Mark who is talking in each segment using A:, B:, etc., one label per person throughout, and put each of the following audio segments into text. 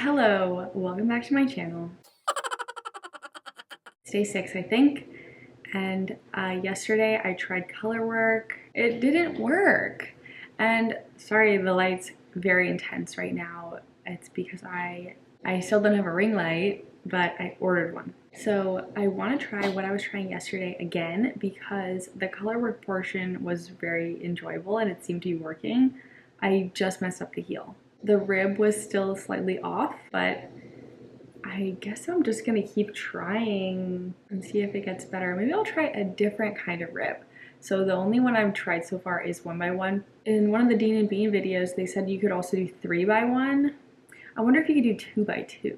A: Hello, welcome back to my channel. It's day 6, I think, and yesterday I tried Colorwork. It didn't work, and sorry, the light's very intense right now. It's because I still don't have a ring light, but I ordered one. So I want to try what I was trying yesterday again because the Colorwork portion was very enjoyable and it seemed to be working. I just messed up the heel. The rib was still slightly off, but I guess I'm just gonna keep trying and see if it gets better. Maybe I'll try a different kind of rib. So the only one I've tried so far is 1x1. In one of the Dean and Bean videos, they said you could also do 3x1. I wonder if you could do 2x2.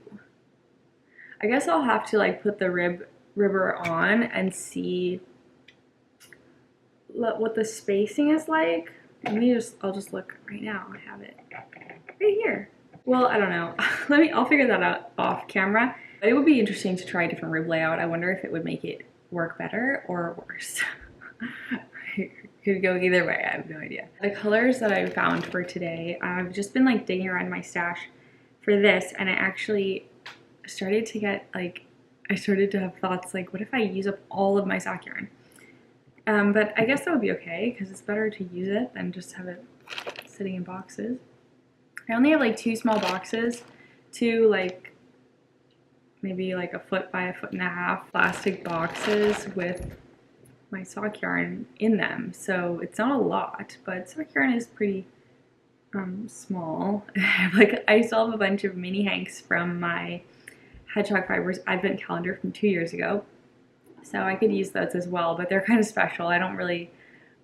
A: I guess I'll have to like put the ribber on and see what the spacing is like. I'll just look right now. I have it right here. Well, I don't know. I'll figure that out off camera. But it would be interesting to try a different rib layout. I wonder if it would make it work better or worse. It could go either way, I have no idea. The colors that I found for today, I've just been like digging around my stash for this, and I actually started to get like, I started to have thoughts like, what if I use up all of my sock yarn? But I guess that would be okay because it's better to use it than just have it sitting in boxes. I only have like 2 small boxes, 2 like maybe like 1 by 1.5 feet plastic boxes with my sock yarn in them. So it's not a lot, but sock yarn is pretty small. Like I still have a bunch of mini hanks from my Hedgehog Fibers Advent calendar from 2 years ago. So I could use those as well, but they're kind of special. I don't really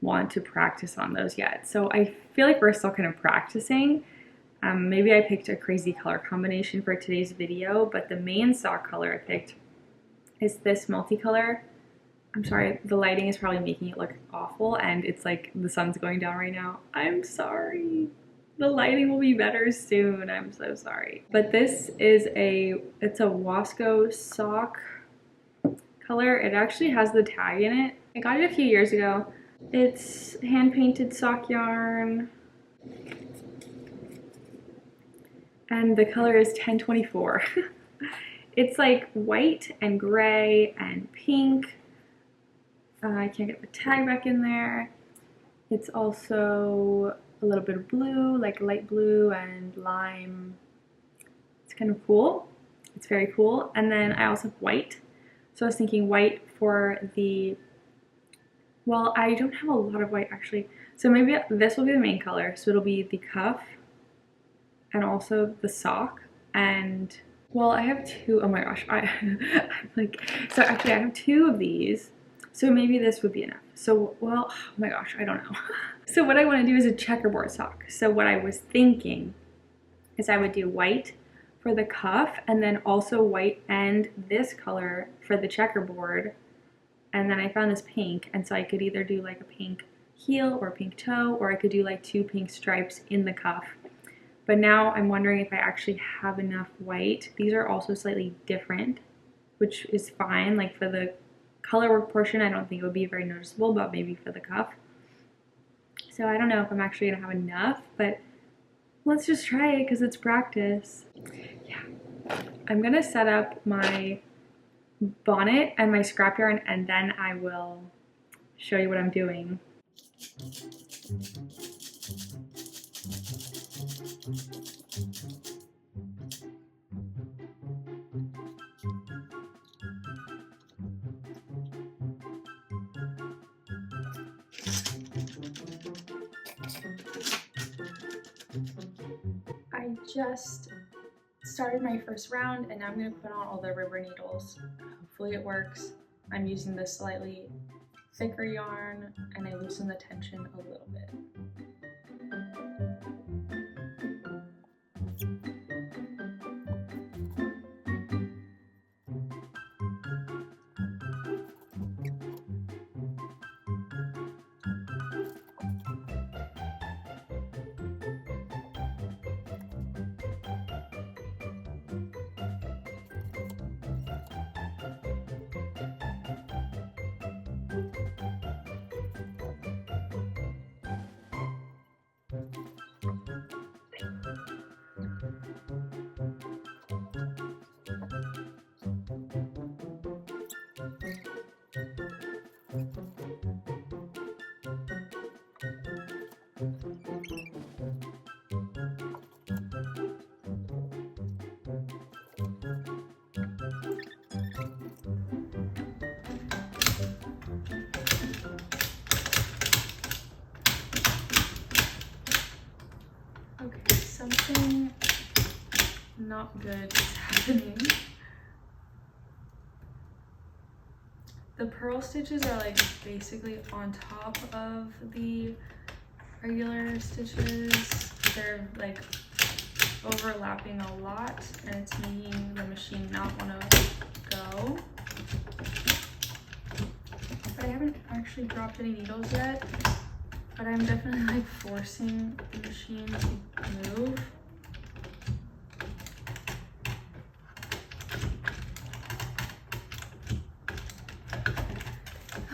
A: want to practice on those yet. So I feel like we're still kind of practicing. Maybe I picked a crazy color combination for today's video, but the main sock color I picked is this multicolor. I'm sorry, the lighting is probably making it look awful, and it's like the sun's going down right now. I'm sorry. The lighting will be better soon. I'm so sorry. But this is it's a Wasco sock color. It actually has the tag in it. I got it a few years ago. It's hand-painted sock yarn. And the color is 1024. It's like white and gray and pink. I can't get the tag back in there. It's also a little bit of blue, like light blue and lime. It's kind of cool. It's very cool. And then I also have white. So I was thinking white for the, well, I don't have a lot of white actually. So maybe this will be the main color. So it'll be the cuff and also the sock. And well, I have 2, oh my gosh, I'm like, so actually I have 2 of these. So maybe this would be enough. So, well, oh my gosh, I don't know. So what I want to do is a checkerboard sock. So what I was thinking is I would do white for the cuff and then also white and this color for the checkerboard. And then I found this pink, and so I could either do like a pink heel or pink toe, or I could do like 2 pink stripes in the cuff. But now I'm wondering if I actually have enough white. These are also slightly different, which is fine. Like for the Colorwork portion, I don't think it would be very noticeable, but maybe for the cuff. So I don't know if I'm actually gonna have enough, but let's just try it because it's practice. Yeah, I'm gonna set up my bonnet and my scrap yarn, and then I will show you what I'm doing. I just started my first round, and now I'm going to put on all the rubber needles. Hopefully it works. I'm using this slightly thicker yarn, and I loosen the tension a little bit. not good is happening. The purl stitches are like basically on top of the regular stitches. They're like overlapping a lot and it's making the machine not want to go. But I haven't actually dropped any needles yet, but I'm definitely like forcing the machine to move.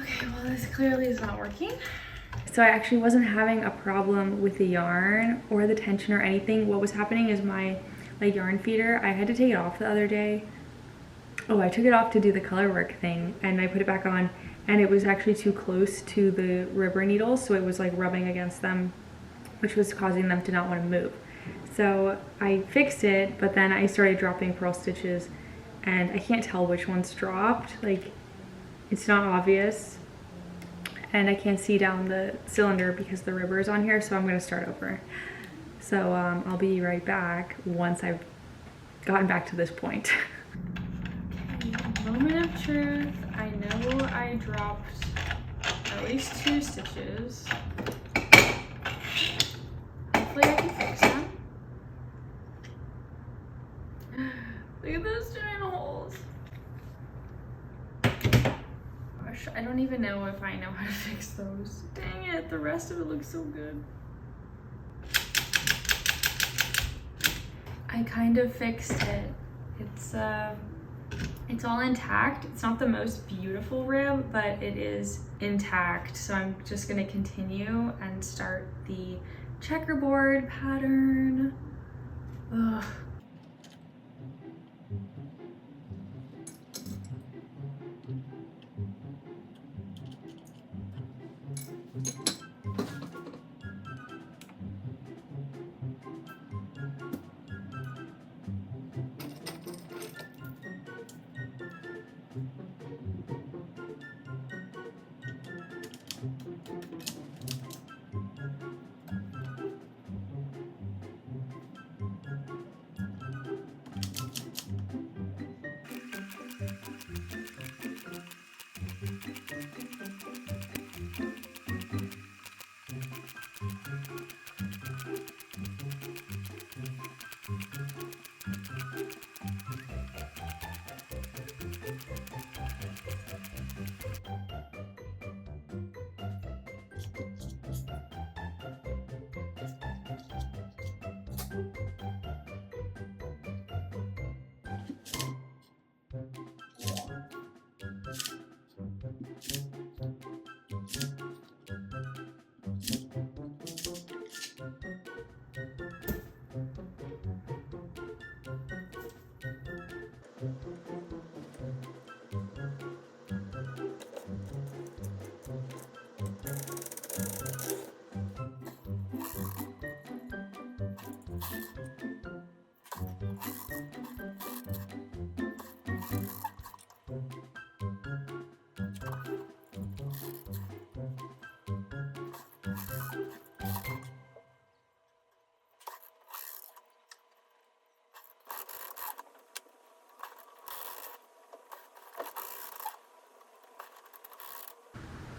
A: Okay, well this clearly is not working. So I actually wasn't having a problem with the yarn or the tension or anything. What was happening is my yarn feeder, I had to take it off the other day. Oh, I took it off to do the Colorwork thing and I put it back on and it was actually too close to the rubber needles, so it was like rubbing against them, which was causing them to not want to move. So I fixed it, but then I started dropping purl stitches and I can't tell which ones dropped. Like, it's not obvious. And I can't see down the cylinder because the rubber is on here, so I'm gonna start over. So I'll be right back once I've gotten back to this point. Okay, moment of truth. I know I dropped at least 2 stitches. Hopefully I can fix them. Look at those giant holes. I don't even know if I know how to fix those. Dang it, the rest of it looks so good. I kind of fixed it. It's all intact. It's not the most beautiful rib, but it is intact. So I'm just gonna continue and start the checkerboard pattern. Ugh.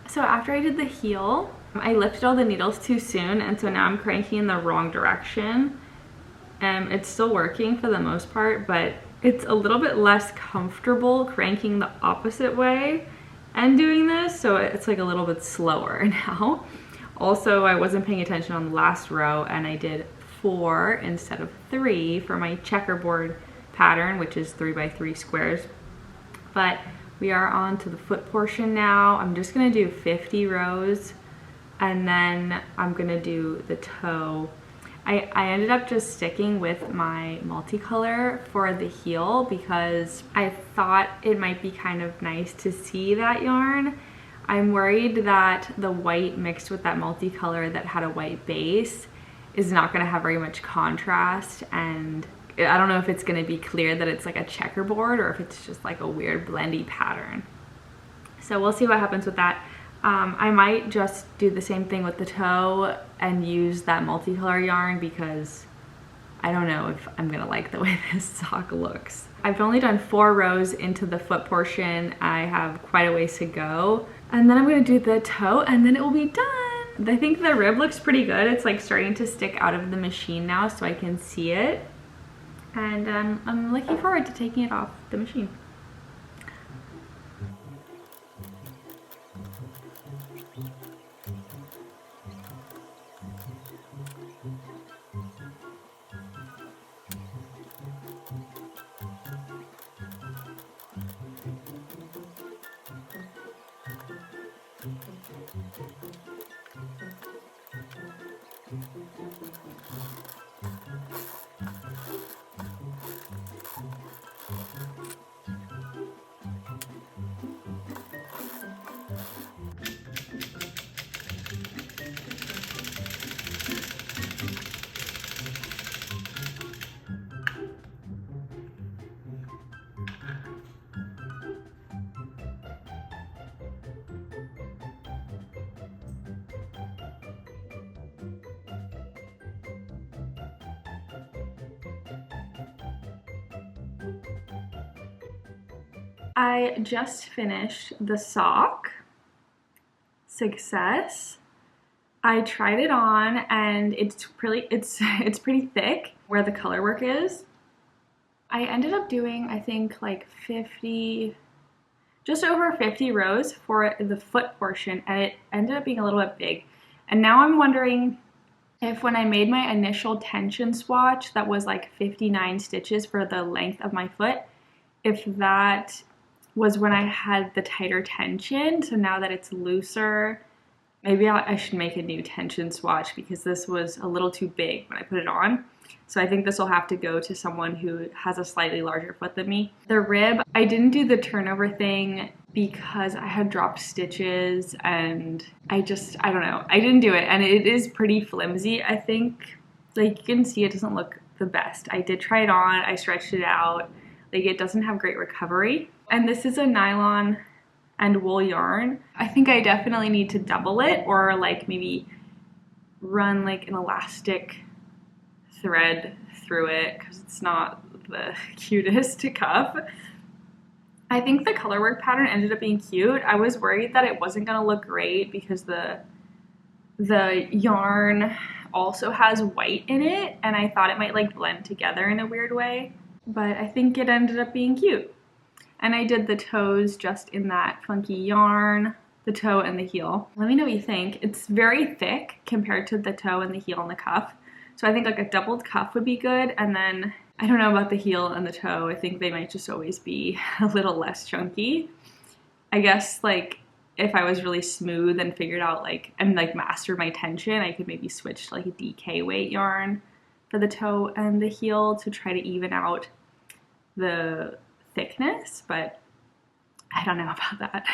A: So after I did the heel, I lifted all the needles too soon, and so now I'm cranking in the wrong direction. It's still working for the most part, but it's a little bit less comfortable cranking the opposite way and doing this, so it's like a little bit slower now. Also, I wasn't paying attention on the last row and I did 4 instead of 3 for my checkerboard pattern, which is 3 by 3 squares. But we are on to the foot portion now. I'm just gonna do 50 rows and then I'm gonna do the toe. I ended up just sticking with my multicolor for the heel because I thought it might be kind of nice to see that yarn. I'm worried that the white mixed with that multicolor that had a white base is not gonna have very much contrast, and I don't know if it's gonna be clear that it's like a checkerboard or if it's just like a weird blendy pattern. So we'll see what happens with that. I might just do the same thing with the toe and use that multicolor yarn because I don't know if I'm gonna like the way this sock looks. I've only done 4 rows into the foot portion. I have quite a ways to go. And then I'm gonna do the toe and then it will be done. I think the rib looks pretty good. It's like starting to stick out of the machine now so I can see it. And I'm looking forward to taking it off the machine. I just finished the sock. Success. I tried it on and it's pretty thick where the Colorwork is. I ended up doing, I think, like 50, just over 50 rows for the foot portion, and it ended up being a little bit big. And now I'm wondering if when I made my initial tension swatch that was like 59 stitches for the length of my foot, if that was when I had the tighter tension. So now that it's looser, maybe I should make a new tension swatch because this was a little too big when I put it on. So I think this will have to go to someone who has a slightly larger foot than me. The rib, I didn't do the turnover thing because I had dropped stitches and I don't know. I didn't do it and it is pretty flimsy. I think, like, you can see it doesn't look the best. I did try it on, I stretched it out. Like, it doesn't have great recovery. And this is a nylon and wool yarn. I think I definitely need to double it or like maybe run like an elastic thread through it because it's not the cutest to cuff. I think the Colorwork pattern ended up being cute. I was worried that it wasn't gonna look great because the yarn also has white in it and I thought it might like blend together in a weird way, but I think it ended up being cute. And I did the toes just in that funky yarn, the toe and the heel. Let me know what you think. It's very thick compared to the toe and the heel and the cuff. So I think like a doubled cuff would be good. And then I don't know about the heel and the toe. I think they might just always be a little less chunky. I guess like if I was really smooth and figured out like, and like mastered my tension, I could maybe switch to like a DK weight yarn for the toe and the heel to try to even out the thickness, but I don't know about that.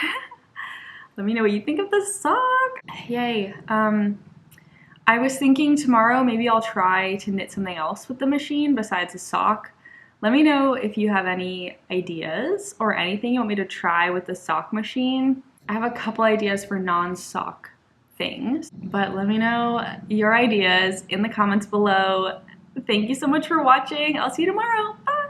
A: Let me know what you think of the sock. Yay. I was thinking tomorrow maybe I'll try to knit something else with the machine besides a sock. Let me know if you have any ideas or anything you want me to try with the sock machine. I have a couple ideas for non-sock things, but let me know your ideas in the comments below. Thank you so much for watching. I'll see you tomorrow. Bye!